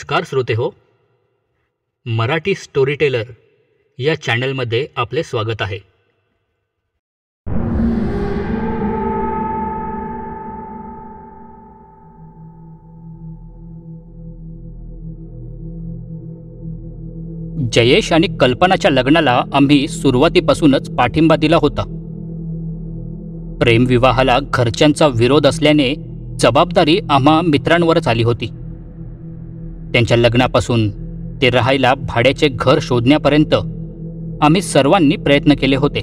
नमस्कार श्रोते हो, मराठी स्टोरी टेलर या चॅनलमध्ये आपले स्वागत आहे. जयेश आणि कल्पनाच्या लग्नाला आम्ही सुरुवातीपासूनच पाठिंबा दिला होता. प्रेमविवाहाला घरच्यांचा विरोध असल्याने जबाबदारी आम्हा मित्रांवरच आली होती. त्यांच्या लग्नापासून ते राहायला भाड्याचे घर शोधण्यापर्यंत आम्ही सर्वांनी प्रयत्न केले होते.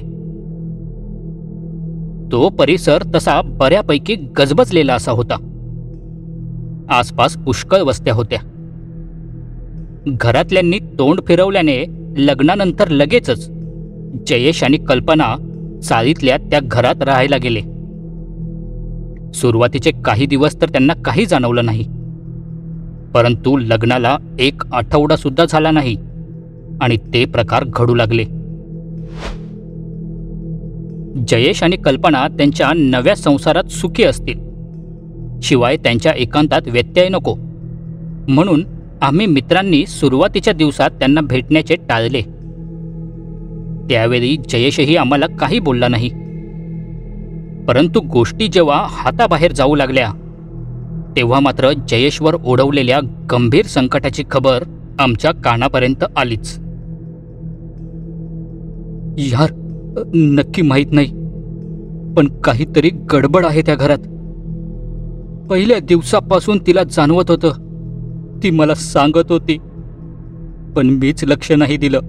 तो परिसर तसा बऱ्यापैकी गजबजलेला असा होता. आसपास पुष्कळ वस्त्या होत्या. घरातल्यांनी तोंड फिरवल्याने लग्नानंतर लगेचच जयेश आणि कल्पना चाळीतल्या त्या घरात राहायला गेले. सुरुवातीचे काही दिवस तर त्यांना काही जाणवलं नाही, परंतु लग्नाला 1 आठवडा सुद्धा झाला नाही आणि ते प्रकार घडू लागले. जयेश आणि कल्पना त्यांच्या नव्या संसारात सुखी असतील, शिवाय त्यांच्या एकांतात व्यत्यय नको म्हणून आम्ही मित्रांनी सुरुवातीच्या दिवसात त्यांना भेटण्याचे टाळले. त्यावेळी जयेशही आम्हाला काही बोलला नाही, परंतु गोष्टी जेव्हा हाताबाहेर जाऊ लागल्या तेव्हा मात्र जयेशवर ओढवलेल्या गंभीर संकटाची खबर आमच्या कानापर्यंत आलीच. यार, नक्की माहीत नाही, पण काहीतरी गडबड आहे त्या घरात. पहिल्या दिवसापासून तिला जाणवत होतं. ती मला सांगत होती, पण मीच लक्ष नाही दिलं.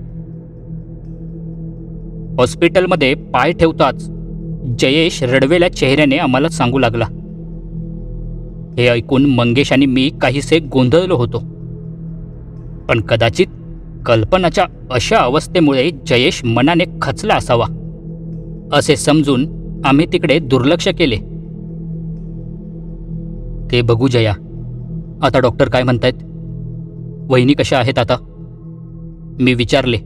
हॉस्पिटलमध्ये पाय ठेवताच जयेश रडवेल्या चेहऱ्याने आम्हाला सांगू लागला. हे ऐकून मंगेश आणि मी काहीसे गोंधळलो होतो, पण कदाचित कल्पनाच्या अशा अवस्थेमुळे जयेश मनाने खचला असावा असे समजून आम्ही तिकडे दुर्लक्ष केले. ते बघू जया, आता डॉक्टर काय म्हणतायत? वहिनी कशा आहेत आता? मी विचारले.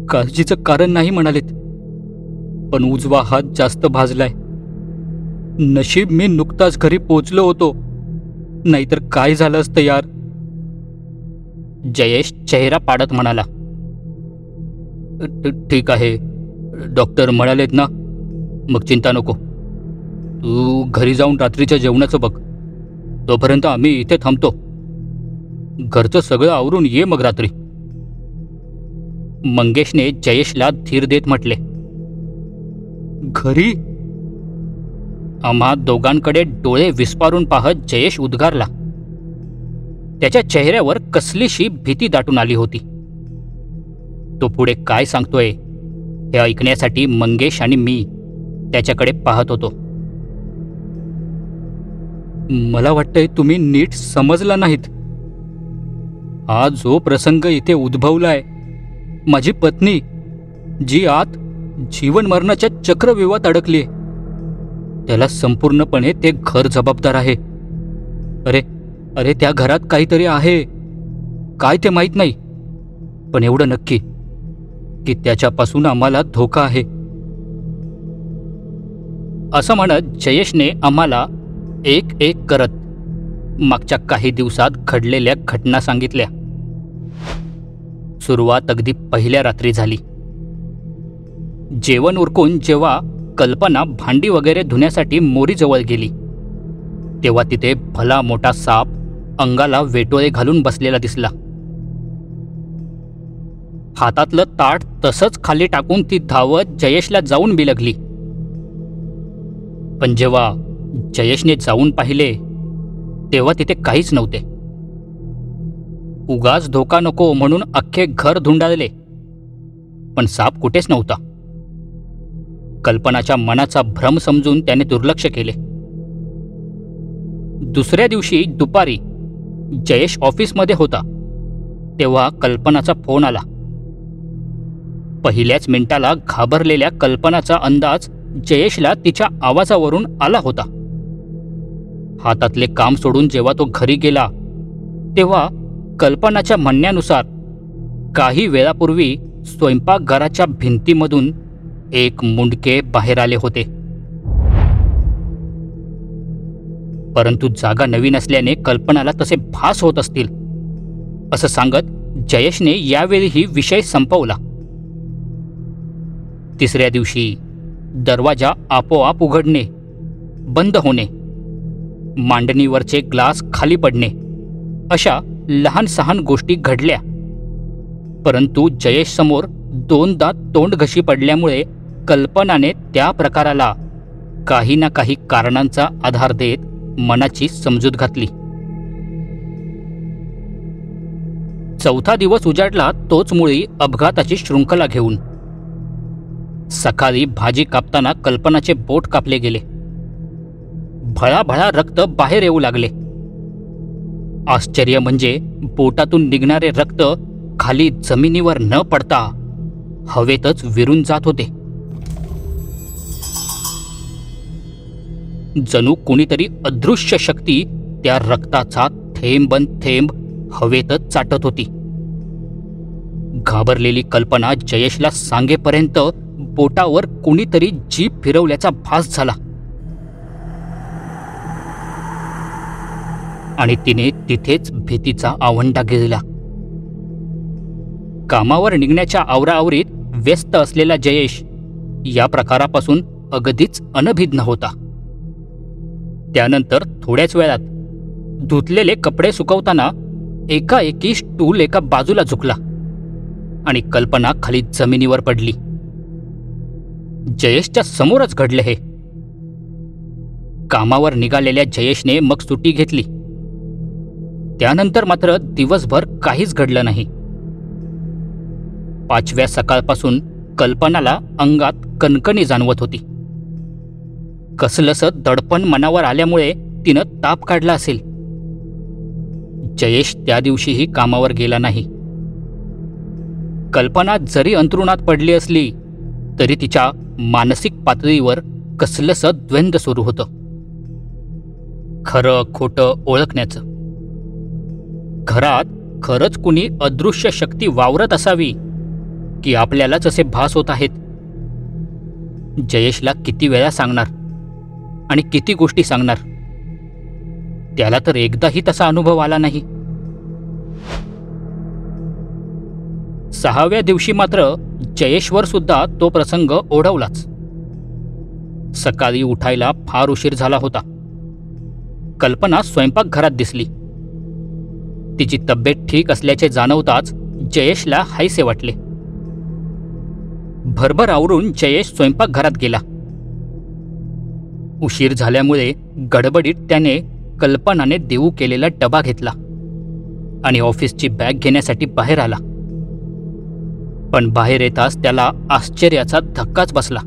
काळजीचं कारण नाही म्हणालेत, पण उजवा हात जास्त भाजलाय. नशीब मी नुकताच घरी पोचलो होतो, नाहीतर काय झालं असतं यार. जयेश चेहरा पाडत म्हणाला. ठीक आहे, डॉक्टर म्हणालेत ना, मग चिंता नको. तू घरी जाऊन रात्रीच्या जेवणाचं बघ. तोपर्यंत आम्ही इथे थांबतो. घरचं सगळं आवरून ये मग रात्री. मंगेशने जयेशला धीर देत म्हटले. घरी? आम्हा दोघांकडे डोळे विस्पारून पाहत जयेश उद्गारला. त्याच्या चेहऱ्यावर कसलीशी भीती दाटून आली होती. तो पुढे काय सांगतोय हे ऐकण्यासाठी मंगेश आणि मी त्याच्याकडे पाहत होतो. मला वाटतंय तुम्ही नीट समजला नाहीत. हा जो प्रसंग इथे उद्भवलाय, माझी पत्नी जी आत जीवन मरणाच्या चक्रव्यूहात अडकलीय, त्याला संपूर्णपणे ते घर जबाबदार आहे. अरे त्या घरात काहीतरी आहे. काय ते माहीत नाही, पण एवढं नक्की की त्याच्यापासून आम्हाला धोका आहे. असं म्हणत जयेशने आम्हाला एक एक करत मागच्या काही दिवसात घडलेल्या घटना सांगितल्या. सुरुवात अगदी पहिल्या रात्री झाली. जेवण उरकून जेव्हा कल्पना भांडी वगैरे धुण्यासाठी मोरीजवळ गेली, तेव्हा तिथे भला मोठा साप अंगाला वेटोळे घालून बसलेला दिसला. हातातलं ताट तसंच खाली टाकून ती धावत जयेशला जाऊन बिलगली. पण जेव्हा जयेशने जाऊन पाहिले तेव्हा तिथे काहीच नव्हते. उगाच धोका नको म्हणून अख्खे घर धुंडाळले, पण साप कुठेच नव्हता. कल्पनाच्या मनाचा भ्रम समजून त्याने दुर्लक्ष केले. दुसऱ्या दिवशी दुपारी जयेश ऑफिसमध्ये होता तेव्हा कल्पनाचा फोन आला. पहिल्याच मिनिटाला घाबरलेल्या कल्पनाचा अंदाज जयेशला तिच्या आवाजावरून आला होता. हातातले काम सोडून जेव्हा तो घरी गेला तेव्हा कल्पनाच्या म्हणण्यानुसार काही वेळापूर्वी स्वयंपाकघराच्या भिंतीमधून एक मुंडके बाहेर आले होते. परंतु जागा नवीन असल्याने कल्पनाला तसे भास होत असतील असं सांगत जयेशने यावेळीही विषय संपवला. तिसऱ्या दिवशी दरवाजा आपोआप उघडणे, बंद होणे, मांडणीवरचे ग्लास खाली पडणे अशा लहान सहान गोष्टी घडल्या. परंतु जयेश समोर दोनदा तोंड घशी पडल्यामुळे कल्पनाने त्या प्रकाराला काही ना काही कारणांचा आधार देत मनाची समजूत घातली. चौथा दिवस उजाडला तोच मुळी अपघाताची शृंखला घेऊन. सकाळी भाजी कापताना कल्पनाचे बोट कापले गेले. भळाभळा रक्त बाहेर येऊ लागले. आश्चर्य म्हणजे बोटातून निघणारे रक्त खाली जमिनीवर न पडता हवेतच विरून जात होते. जणू कुणीतरी अदृश्य शक्ती त्या रक्ताचा थेंबन थेंब हवेतच चाटत होती. घाबरलेली कल्पना जयेशला सांगेपर्यंत बोटावर कुणीतरी जीभ फिरवल्याचा भास झाला आणि तिने तिथेच भीतीचा आवंढा गिळला. कामावर निघण्याच्या आवराआवरीत व्यस्त असलेला जयेश या प्रकारापासून अगदीच अनभिज्ञ होता. त्यानंतर थोड्याच वेळात धुतलेले कपडे सुकवताना एकाएकी स्टूल एका बाजूला झुकला आणि कल्पना खाली जमिनीवर पडली. जयेशच्या समोरच घडले हे. कामावर निघालेल्या जयेशने मग सुट्टी घेतली. त्यानंतर मात्र दिवसभर काहीच घडलं नाही. पाचव्या सकाळपासून कल्पनाला अंगात कणकणी जाणवत होती. कसलंसं दडपण मनावर आल्यामुळे तिनं ताप काढला असेल. जयेश त्या दिवशीही कामावर गेला नाही. कल्पना जरी अंथरुणात पडली असली तरी तिच्या मानसिक पातळीवर कसलंसं द्वंद्व सुरू होतं. खरं खोटं ओळखण्याचं. घरात खरंच कुणी अदृश्य शक्ती वावरत असावी की आपल्यालाच असे भास होत आहेत. जयेशला किती वेळा सांगणार आणि किती गोष्टी सांगणार. त्याला तर एकदाही तसा अनुभव आला नाही. 6व्या दिवशी मात्र जयेशवर सुद्धा तो प्रसंग ओढवलाच. सकाळी उठायला फार उशीर झाला होता. कल्पना स्वयंपाकघरात दिसली. तिची तब्येत ठीक असल्याचे जाणवताच जयेशला हायसे वाटले. भरभर आवरून जयेश स्वयंपाकघरात गेला. उशीर झाल्यामुळे गडबडीत त्याने कल्पनाने देऊ केलेला डबा घेतला आणि ऑफिसची बॅग घेण्यासाठी बाहेर आला. पण बाहेर येताच त्याला आश्चर्याचा धक्काच बसला.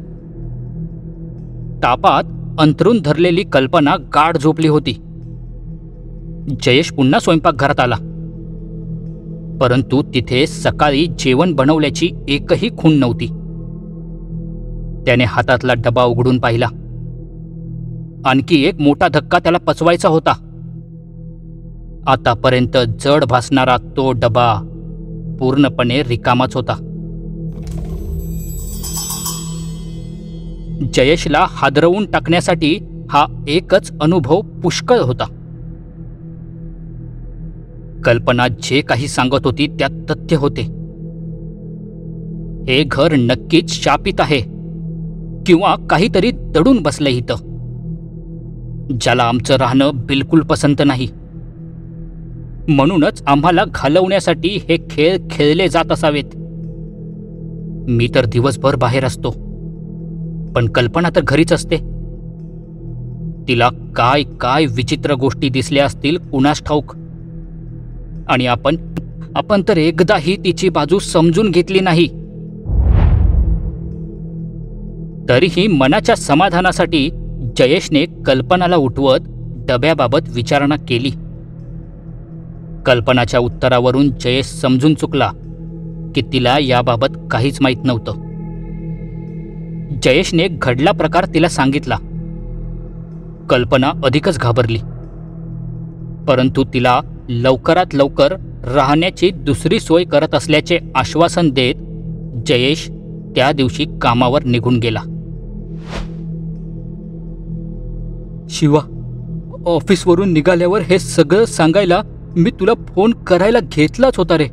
तापात अंथरूण धरलेली कल्पना गाढ झोपली होती. जयेश पुन्हा स्वयंपाकघरात आला. परंतु तिथे सकाळी जेवण बनवल्याची एकही खूण नव्हती. त्याने हातातला डबा उघडून पाहिला. आणखी एक मोठा धक्का त्याला पचवायचा होता. आतापर्यंत जड भासणारा तो डबा पूर्णपणे रिकामाच होता. जयेशला हादरवून टाकण्यासाठी हा एकच अनुभव पुष्कळ होता. कल्पना जे काही सांगत होती त्यात तथ्य होते. हे घर नक्कीच शापित आहे किंवा काहीतरी दडून बसलंय इथं, ज्याला आमचं राहणं बिलकुल पसंत नाही. म्हणूनच आम्हाला घालवण्यासाठी हे खेळ खेळले जात असावेत. मी तर दिवसभर बाहेर असतो, पण कल्पना तर घरीच असते. तिला काय काय विचित्र गोष्टी दिसल्या असतील कुणास ठाऊक. आणि आपण तर एकदाही तिची बाजू समजून घेतली नाही. तरीही मनाच्या समाधानासाठी जयेशने कल्पनाला उठवत डब्याबाबत विचारणा केली. कल्पनाच्या उत्तरावरून जयेश समजून चुकला की तिला याबाबत काहीच माहीत नव्हतं. जयेशने घडला प्रकार तिला सांगितला. कल्पना अधिकच घाबरली. परंतु तिला लवकरात लवकर राहण्याची दुसरी सोय करत असल्याचे आश्वासन देत जयेश त्या दिवशी कामावर निघून गेला. शिवा, ऑफिसवरून निघाल्यावर हे सगळं सांगायला मी तुला फोन करायला घेतलाच होता रे,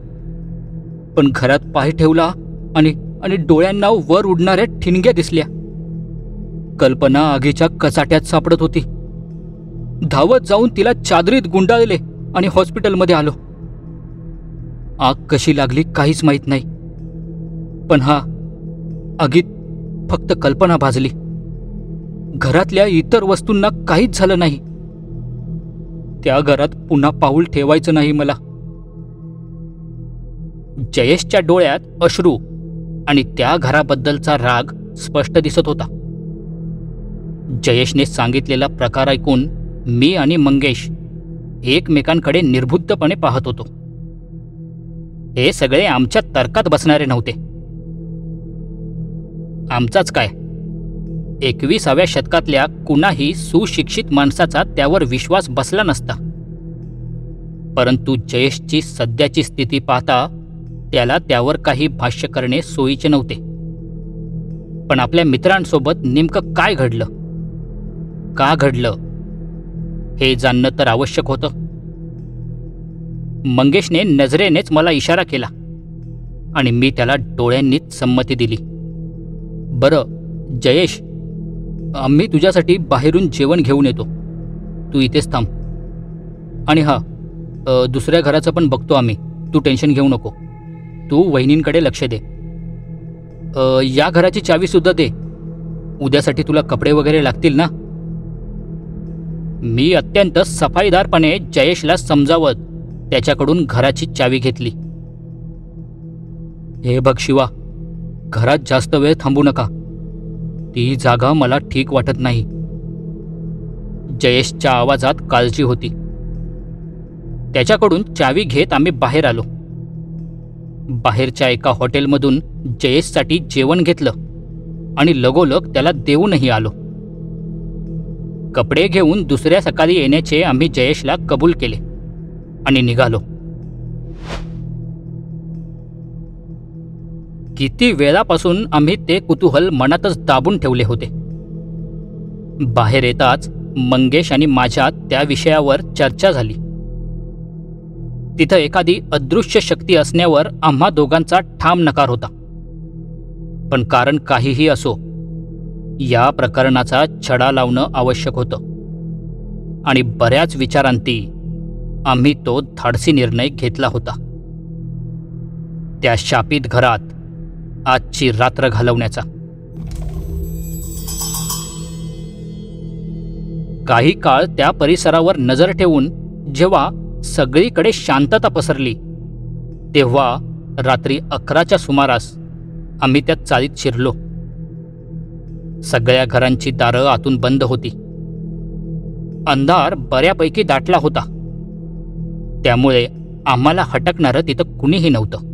पण घरात पाय ठेवला आणि डोळ्यांना वर उडणाऱ्या ठिणग्या दिसल्या. कल्पना आगीच्या कचाट्यात सापडत होती. धावत जाऊन तिला चादरीत गुंडाळले आणि हॉस्पिटलमध्ये आलो. आग कशी लागली काहीच माहीत नाही, पण आगीत फक्त कल्पना भाजली. घरातल्या इतर वस्तूंना काहीच झालं नाही. त्या घरात पुन्हा पाऊल ठेवायचं नाही मला. जयेशच्या डोळ्यात अश्रू आणि त्या घराबद्दलचा राग स्पष्ट दिसत होता. जयेशने सांगितलेला प्रकार ऐकून मी आणि मंगेश एकमेकांकडे निर्बुद्धपणे पाहत होतो. हे सगळे आमच्या तर्कात बसणारे नव्हते. आमचाच काय, 21व्या शतकातल्या कुणाही सुशिक्षित माणसाचा त्यावर विश्वास बसला नसता. परंतु जयेशची सध्याची स्थिती पाहता त्याला त्यावर काही भाष्य करणे सोयीचे नव्हते. पण आपल्या मित्रांसोबत नेमकं काय घडलं, का घडलं हे जाणणं तर आवश्यक होतं. मंगेशने नजरेनेच मला इशारा केला आणि मी त्याला डोळ्यांनीच संमती दिली. बरं जयेश, आम्ही तुझ्यासाठी बाहेरून जेवण घेऊन येतो, तू इथेच थांब. आणि दुसऱ्या घराचं पण बघतो आम्ही, तू टेन्शन घेऊ नको. तू वहिनींकडे लक्ष दे. या घराची चावीसुद्धा दे, उद्यासाठी तुला कपडे वगैरे लागतील ना. मी अत्यंत सफाईदारपणे जयेशला समजावत त्याच्याकडून घराची चावी घेतली. हे बघ शिवा, घरात जास्त वेळ थांबू नका, ती जागा मला ठीक वाटत नाही. जयेशच्या आवाजात काळजी होती. त्याच्याकडून चावी घेत आम्ही बाहेर आलो. बाहेरच्या एका हॉटेलमधून जयेशसाठी जेवण घेतलं आणि लगोलग त्याला देऊनही आलो. कपडे घेऊन दुसऱ्या सकाळी येण्याचे आम्ही जयेशला कबूल केले आणि निघालो. किती वेळापासून आम्ही ते कुतूहल मनातच दाबून ठेवले होते. बाहेर येताच मंगेश आणि माझ्यात त्या विषयावर चर्चा झाली. तिथं एखादी अदृश्य शक्ती असण्यावर आम्हा दोघांचा ठाम नकार होता. पण कारण काहीही असो, या प्रकरणाचा छडा लावणं आवश्यक होतं आणि बऱ्याच विचारांती आम्ही तो धाडसी निर्णय घेतला होता. त्या शापित घरात आजची रात्र घालवण्याचा. काही काळ त्या परिसरावर नजर ठेवून जेव्हा सगळीकडे शांतता पसरली, तेव्हा रात्री 11च्या सुमारास आम्ही त्या चाळीत शिरलो. सगळ्या घरांची दारं आतून बंद होती. अंधार बऱ्यापैकी दाटला होता, त्यामुळे आम्हाला हटकणारं तिथं कुणीही नव्हतं.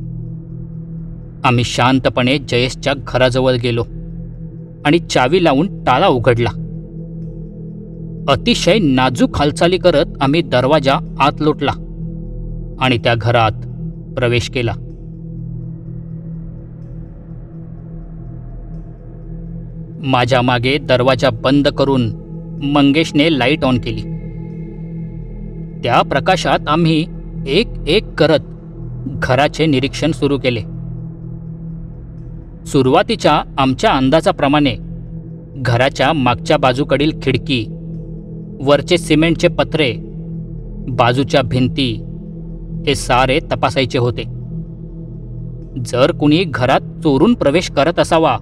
आम्ही शांतपणे जयेशच्या घराजवळ गेलो आणि चावी लावून ताळा उघडला. अतिशय नाजूक हालचाली करत आम्ही दरवाजा आत लोटला आणि त्या घरात प्रवेश केला. माझ्या मागे दरवाजा बंद करून मंगेशने लाईट ऑन केली. त्या प्रकाशात आम्ही एक एक करत घराचे निरीक्षण सुरू केले. सुरुवातीच्या आमच्या अंदाजाप्रमाणे घराच्या मागच्या बाजूकडील खिडकी, वरचे सिमेंटचे पत्रे, बाजूच्या भिंती हे सारे तपासायचे होते. जर कुणी घरात चोरून प्रवेश करत असावा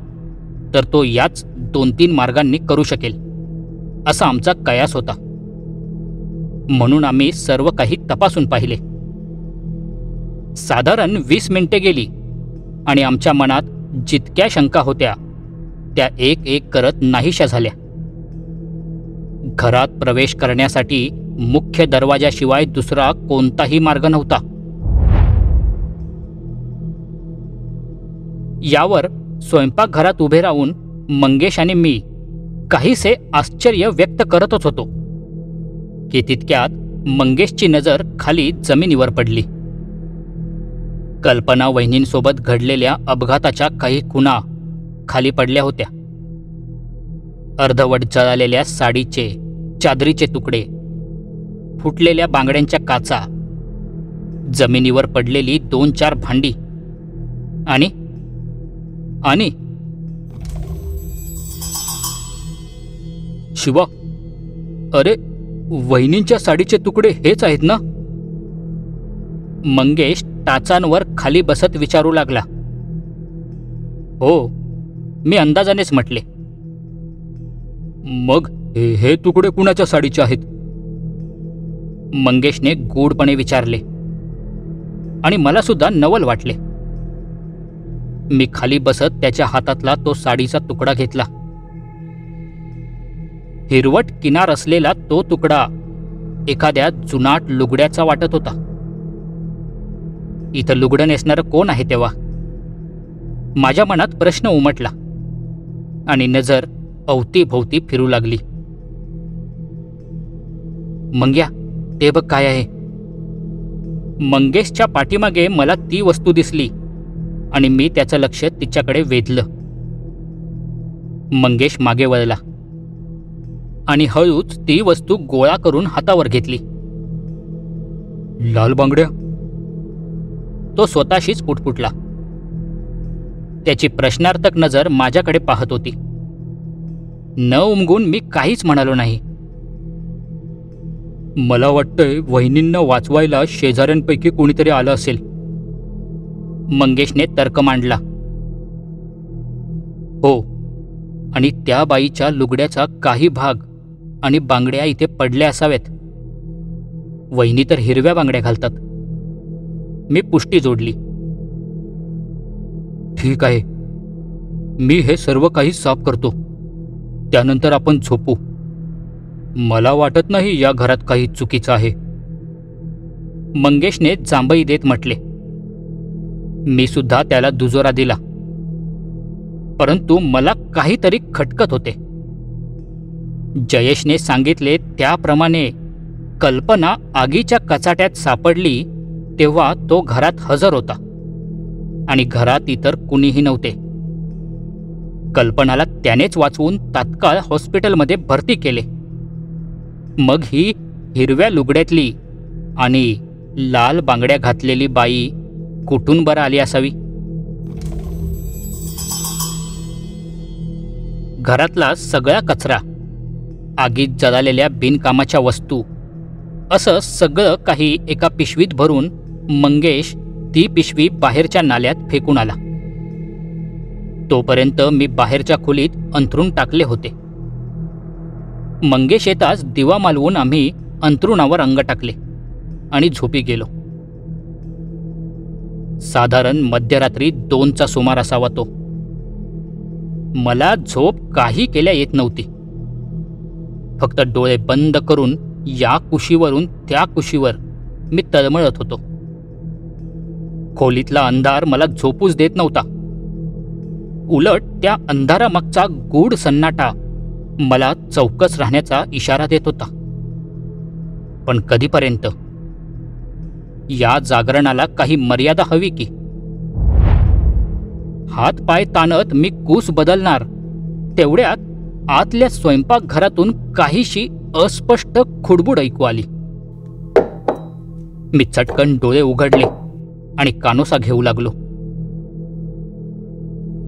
तर तो याच 2-3 मार्गांनी करू शकेल असा आमचा कयास होता. म्हणून आम्ही सर्व काही तपासून पाहिले. साधारण 20 मिनिटे गेली आणि आमच्या मनात जितक्या शंका होत्या त्या एक एक करत नाहीशा झाल्या. घरात प्रवेश करण्यासाठी मुख्य दरवाजाशिवाय दुसरा कोणताही मार्ग नव्हता. यावर स्वयंपाकघरात उभे राहून मंगेश आणि मी काहीसे आश्चर्य व्यक्त करतच होतो की तितक्यात मंगेशची नजर खाली जमिनीवर पडली. कल्पना वहिनींसोबत घडलेल्या अपघाताच्या काही खुणा खाली पडल्या होत्या. अर्धवट जळालेल्या साडीचे, चादरीचे तुकडे फुटलेल्या बांगड्यांच्या काचा, जमिनीवर पडलेली 2-4 भांडी आणि आणि शिवा, अरे वहिनींच्या साडीचे तुकडे हेच आहेत ना? मंगेश टाचांवर खाली बसत विचारू लागला. हो, मी अंदाजानेच म्हटले. मग हे तुकडे कुणाच्या साडीचे आहेत? मंगेशने गूढपणे विचारले आणि मला सुद्धा नवल वाटले. मी खाली बसत त्याच्या हातातला तो साडीचा तुकडा घेतला. हिरवट किनार असलेला तो तुकडा एखाद्या जुनाट लुगड्याचा वाटत होता. इथं लुगडं नेसणारं कोण आहे तेव्हा? माझ्या मनात प्रश्न उमटला आणि नजर अवतीभोवती फिरू लागली. मंग्या, ते बघ काय आहे. मंगेशच्या पाठीमागे मला ती वस्तू दिसली आणि मी त्याचं लक्ष तिच्याकडे वेधलं. मंगेश मागे वळला आणि हळूच ती वस्तू गोळा करून हातावर घेतली. लाल बांगड्या? तो स्वतःशीच पुटपुटला. त्याची प्रश्नार्थक नजर माझ्याकडे पाहत होती. न उमगून मी काहीच म्हणालो नाही. मला वाटतंय वहिनींना वाचवायला शेजाऱ्यांपैकी कोणीतरी आलं असेल, मंगेशने तर्क मांडला. हो, आणि त्या बाईच्या लुगड्याचा काही भाग आणि बांगड्या इथे पडल्या असाव्यात. वहिनी तर हिरव्या बांगड्या घालतात. मी पुष्टी जोडली. ठीक आहे, मी हे सर्व काही साफ करतो. त्यानंतर आपण झोपू. मला वाटत नाही या घरात काही चुकीचं आहे, मंगेशने जांभई देत म्हटले. मी सुद्धा त्याला दुजोरा दिला, परंतु मला काहीतरी खटकत होते. जयेशने सांगितले त्याप्रमाणे कल्पना आगीच्या कचाट्यात सापडली तेव्हा तो घरात हजर होता आणि घरात इतर कुणीही नव्हते. कल्पनाला त्यानेच वाचवून तात्काळ हॉस्पिटलमध्ये भरती केले. मग ही हिरव्या लुगड्यातली आणि लाल बांगड्या घातलेली बाई कुठून बरं आली असावी? घरातला सगळा कचरा, आगीत जळालेल्या बिनकामाच्या वस्तू, असं सगळं काही एका पिशवीत भरून मंगेश ती पिशवी बाहेरच्या नाल्यात फेकून आला. तोपर्यंत मी बाहेरच्या खोलीत अंथरूण टाकले होते. मंगेश येताच दिवा मालवून आम्ही अंथरुणावर अंग टाकले आणि झोपी गेलो. साधारण मध्यरात्री 2चा सुमार असावा तो. मला झोप काही केल्या येत नव्हती. फक्त डोळे बंद करून या कुशीवरून त्या कुशीवर मी तळमळत होतो. खोलीतला अंधार मला झोपूच देत नव्हता. उलट त्या अंधारामागचा गूढ सन्नाटा मला चौकस राहण्याचा इशारा देत होता. पण कधीपर्यंत? या जागरणाला काही मर्यादा हवी की? हात पाय ताणत मी कूस बदलणार तेवढ्यात आतल्या स्वयंपाकघरातून काहीशी अस्पष्ट खुडबुड ऐकू आली. मी चटकन डोळे उघडले आणि कानोसा घेऊ लागलो.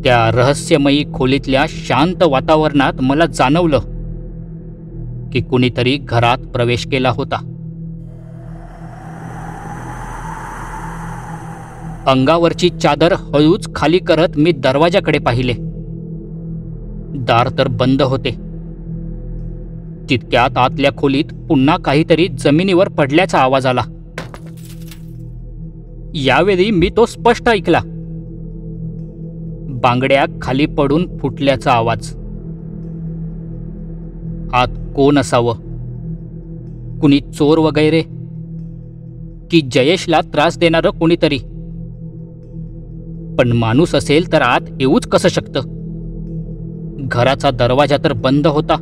त्या रहस्यमयी खोलीतल्या शांत वातावरणात मला जाणवलं की कुणीतरी घरात प्रवेश केला होता. अंगावरची चादर हळूच खाली करत मी दरवाजाकडे पाहिले. दार तर बंद होते. तितक्यात आतल्या खोलीत पुन्हा काहीतरी जमिनीवर पडल्याचा आवाज आला. यावेळी मी तो स्पष्ट ऐकला. बांगड्या खाली पडून फुटल्याचा आवाज. आत कोण असावं? कुणी चोर वगैरे, की जयेशला त्रास देणारं कुणीतरी? पण माणूस असेल तर आत येऊच कसं शकतं? घराचा दरवाजा तर बंद होता.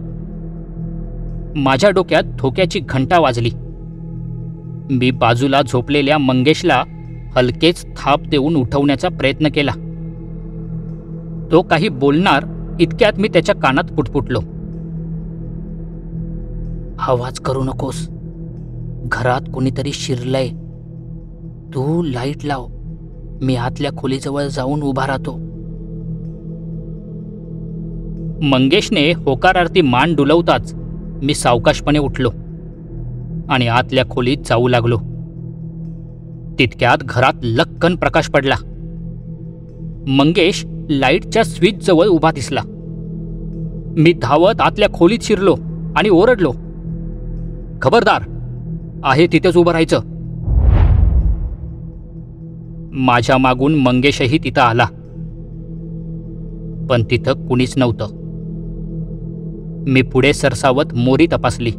माझ्या डोक्यात धोक्याची घंटा वाजली. मी बाजूला झोपलेल्या मंगेशला हलकेच थाप देऊन उठवण्याचा प्रयत्न केला. तो काही बोलणार इतक्यात मी त्याच्या कानात पुटपुटलो. आवाज करू नकोस, घरात कोणीतरी शिरलंय. तू लाईट लाव. मी आतल्या खोलीजवळ जाऊन उभा राहतो. मंगेशने होकारार्थी मान डुलवताच मी सावकाशपणे उठलो आणि आतल्या खोलीत जाऊ लागलो. तितक्यात घरात लक्कन प्रकाश पडला. मंगेश लाईटच्या स्विचजवळ उभा दिसला. मी धावत आतल्या खोलीत शिरलो आणि ओरडलो, खबरदार, आहे तिथेच उभं राहायचं. माझ्या मागून मंगेशही तिथं आला, पण तिथं कुणीच नव्हतं. मी पुढे सरसावत मोरी तपासली.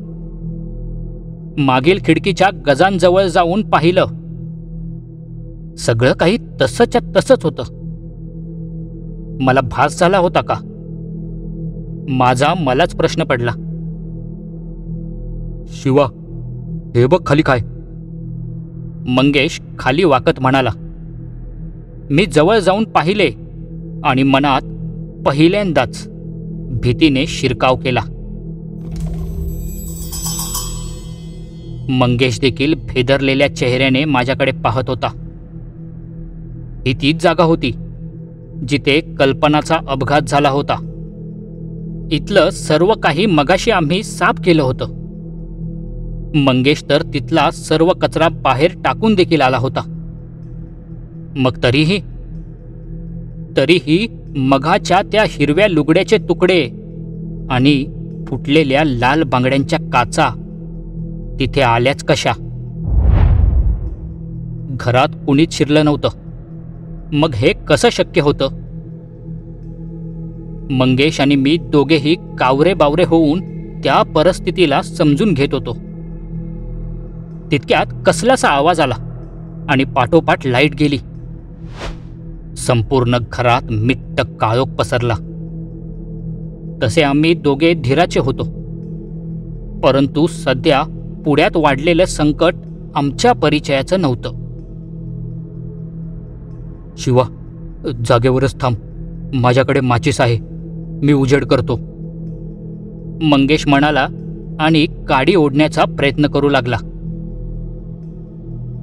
मागील खिडकीच्या गजांजवळ जाऊन पाहिलं. सगळं काही तसंच्या तसंच होतं. मला भास झाला होता का? माझा मलाच प्रश्न पडला. शिवा, हे बघ खाली काय. मंगेश खाली वाकत म्हणाला. मी जवळ जाऊन पाहिले आणि मनात पहिल्यांदाच भीतीने शिरकाव केला. मंगेश देखील भेदरलेल्या चेहऱ्याने माझ्याकडे पाहत होता. ही तीच जागा होती जिथे कल्पनाचा अपघात झाला होता. इथलं सर्व काही मगाशी आम्ही साफ केलं होतं. मंगेश तर तिथला सर्व कचरा बाहेर टाकून देखील आला होता. मग तरीही मघाच्या त्या हिरव्या लुगड्याचे तुकडे आणि फुटलेल्या लाल बांगड्यांच्या काचा तिथे आल्याच कशा? घरात कुणीच शिरलं नव्हतं. मग हे कसं शक्य होतं? मंगेश आणि मी दोघेही कावरे बावरे होऊन त्या परिस्थितीला समजून घेत होतो. तितक्यात कसलासा आवाज आला आणि पाठोपाठ लाईट गेली. संपूर्ण घरात मिट्ट काळोख पसरला. तसे आम्ही दोघे धीराचे होतो, परंतु सध्या पुढ्यात वाढलेलं संकट आमच्या परिचयाचं नव्हतं. शिवा, जागेवरच थांब. माझ्याकडे माचीस आहे, मी उजेड करतो, मंगेश म्हणाला आणि काडी ओढण्याचा प्रयत्न करू लागला.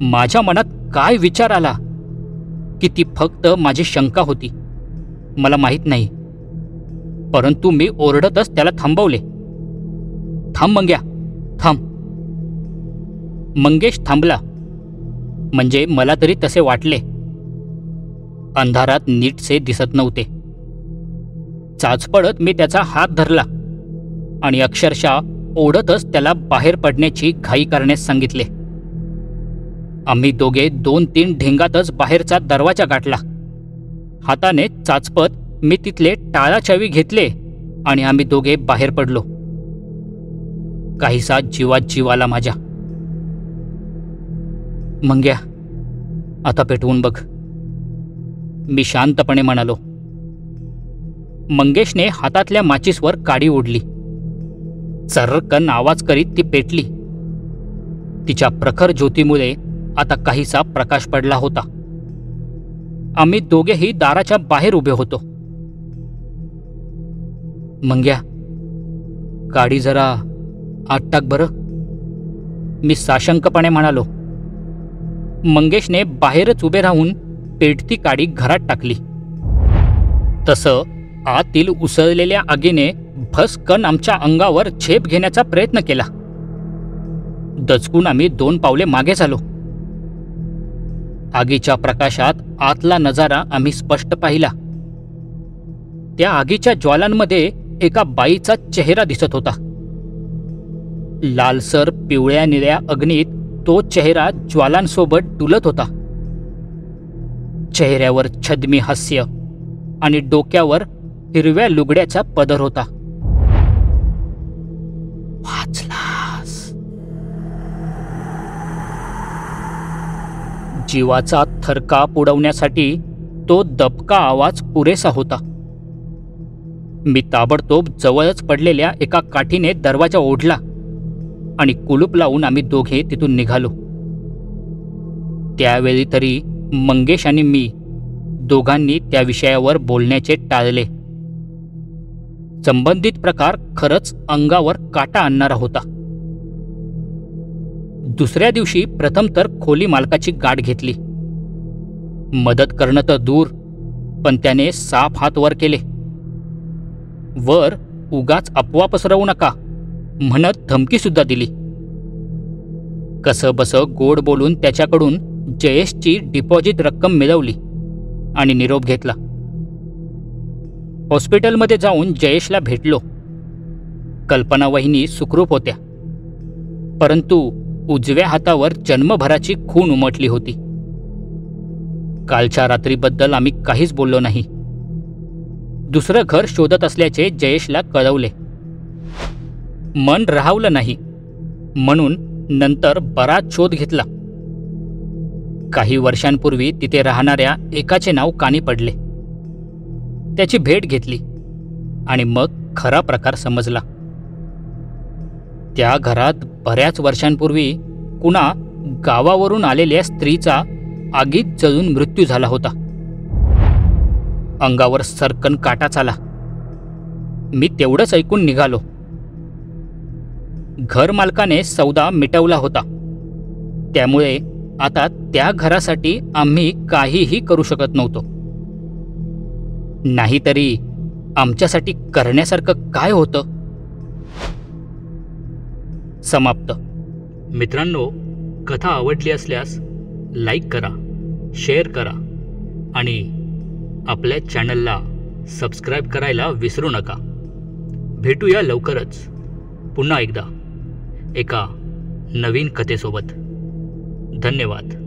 माझ्या मनात काय विचार आला की ती फक्त माझी शंका होती, मला माहीत नाही. परंतु मी ओरडतच त्याला थांबवले. थांब मंग्या, थांब. मंगेश थांबला, म्हणजे मला तरी तसे वाटले. अंधारात नीटसे दिसत नव्हते. चाचपडत मी त्याचा हात धरला आणि अक्षरशः ओढतच त्याला बाहेर पडण्याची घाई करण्यास सांगितले. आम्ही दोघे 2-3 ढेंगातच बाहेरचा दरवाजा गाठला. हाताने चाचपत मी तिथले टाळाचावी घेतले आणि आम्ही दोघे बाहेर पडलो. काहीसा जीवात जीव आला माझ्या. मंग्या, आता पेटवून बघ, मी शांतपणे म्हणालो. मंगेशने हातातल्या माचीसवर काडी ओढली. चर्रकन आवाज करीत ती पेटली. तिच्या प्रखर ज्योतीमुळे आता काहीसा प्रकाश पडला होता. आम्ही दोघेही दाराच्या बाहेर उभे होतो. मंग्या, काडी जरा आत टाक बरं, मी साशंकपणे म्हणालो. मंगेशने बाहेरच उभे राहून पेटती काडी घरात टाकली. तसं आतील उसळलेल्या आगीने भस्कन आमच्या अंगावर झेप घेण्याचा प्रयत्न केला. दचकून आम्ही 2 पावले मागे झालो. आगीच्या प्रकाशात आतला नजारा आम्ही स्पष्ट पाहिला. त्या आगीच्या ज्वालांमध्ये एका बाईचा चेहरा दिसत होता. लालसर पिवळ्या निळ्या अग्नीत तो चेहरा ज्वालांसोबत डुलत होता. चेहऱ्यावर छद्मी हास्य आणि डोक्यावर हिरव्या लुगड्याचा पदर होता. वाचलास. जीवाचा थरकाप उडवण्यासाठी तो दबका आवाज पुरेसा होता. मी ताबडतोब जवळच पडलेल्या एका काठीने दरवाजा ओढला आणि कुलूप लावून आम्ही दोघे तिथून निघालो. त्यावेळी तरी मंगेश आणि मी दोघांनी त्या विषयावर बोलण्याचे टाळले. संबंधित प्रकार खरंच अंगावर काटा आणणारा होता. दुसऱ्या दिवशी प्रथम तर खोली मालकाची गाठ घेतली. मदत करणं तर दूर, पण त्याने साफ हात वर केले. वर उगाच अफवा पसरवू नका म्हणत धमकीसुद्धा दिली. कसं बसं गोड बोलून त्याच्याकडून जयेशची डिपॉझिट रक्कम मिळवली आणि निरोप घेतला. हॉस्पिटलमध्ये जाऊन जयेशला भेटलो. कल्पना वहिनी सुखरूप होत्या, परंतु उजव्या हातावर जन्मभराची खून उमटली होती. कालच्या रात्रीबद्दल आम्ही काहीच बोललो नाही. दुसरं घर शोधत असल्याचे जयेशला कळवले. मन राहावलं नाही म्हणून नंतर बराच शोध घेतला. काही वर्षांपूर्वी तिथे राहणाऱ्या एकाचे नाव कानी पडले. त्याची भेट घेतली आणि मग खरा प्रकार समजला. त्या घरात बऱ्याच वर्षांपूर्वी कुणा गावावरून आलेल्या स्त्रीचा आगीत जळून मृत्यू झाला होता. अंगावर सरकन काटाच आला. मी तेवढंच ऐकून निघालो. घरमालकाने सौदा मिटवला होता, त्यामुळे आता त्या घरासाठी आम्ही काहीही करू शकत नव्हतो. नाहीतरी आमच्यासाठी करण्यासारखं काय होतं? समाप्त. मित्रांनो, कथा आवडली असल्यास लाईक करा, शेअर करा आणि आपल्या चॅनलला सबस्क्राईब करायला विसरू नका. भेटूया लवकरच पुन्हा एकदा एका नवीन कथेसोबत. धन्यवाद.